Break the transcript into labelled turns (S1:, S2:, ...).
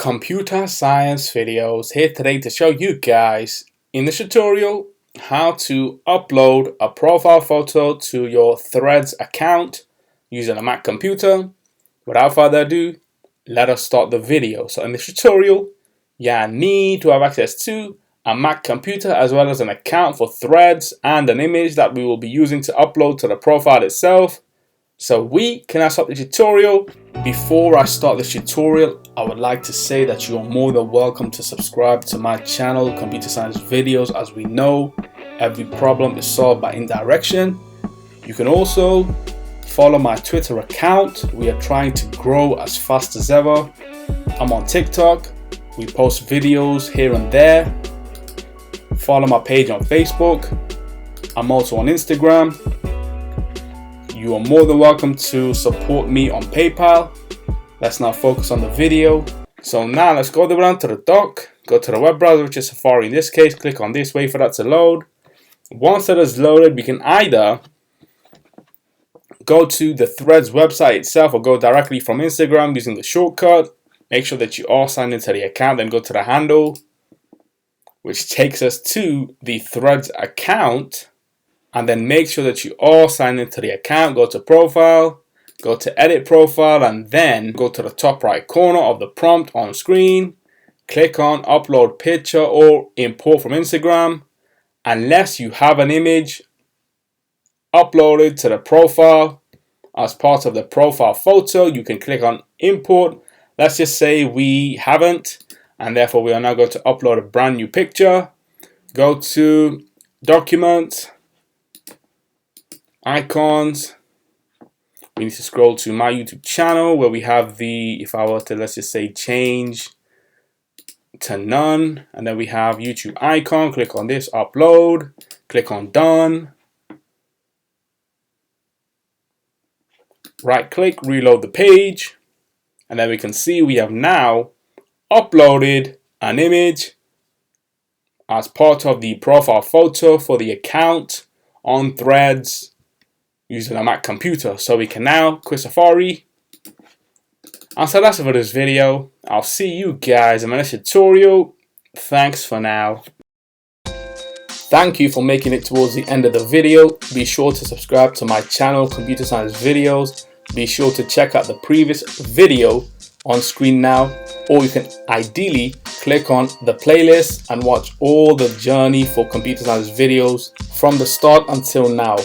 S1: Computer Science Videos here today to show you guys in this tutorial how to upload a profile photo to your Threads account using a Mac computer. Without further ado, let us start the video. So in this tutorial, you need to have access to a Mac computer as well as an account for Threads and an image that we will be using to upload to the profile itself. So we can now start the tutorial. Before I start this tutorial, I would like to say that you are more than welcome to subscribe to my channel, Computer Science Videos. As we know, every problem is solved by indirection. You can also follow my Twitter account. We are trying to grow as fast as ever. I'm on TikTok. We post videos here and there. Follow my page on Facebook. I'm also on Instagram. You are more than welcome to support me on PayPal. Let's now focus on the video. So now let's go down to the dock, go to the web browser, which is Safari in this case, click on this, wait for that to load. Once that is loaded, we can either go to the Threads website itself or go directly from Instagram using the shortcut. Make sure that you are signed into the account, then go to the handle, which takes us to the Threads account. And then make sure that you all sign into the account, go to profile, go to edit profile, and then go to the top right corner of the prompt on screen. Click on upload picture or import from Instagram. Unless you have an image uploaded to the profile as part of the profile photo, you can click on import. Let's just say we haven't, and therefore we are now going to upload a brand new picture. Go to document, icons. We need to scroll to my YouTube channel where we have the, if I were to, let's just say, change to none, and then we have YouTube icon. Click on this, upload, click on done, right click, reload the page, and then we can see we have now uploaded an image as part of the profile photo for the account on Threads using a Mac computer. So we can now quit Safari. And so that's it for this video. I'll see you guys in my next tutorial. Thanks for now. Thank you for making it towards the end of the video. Be sure to subscribe to my channel, Computer Science Videos. Be sure to check out the previous video on screen now, or you can ideally click on the playlist and watch all the journey for Computer Science Videos from the start until now.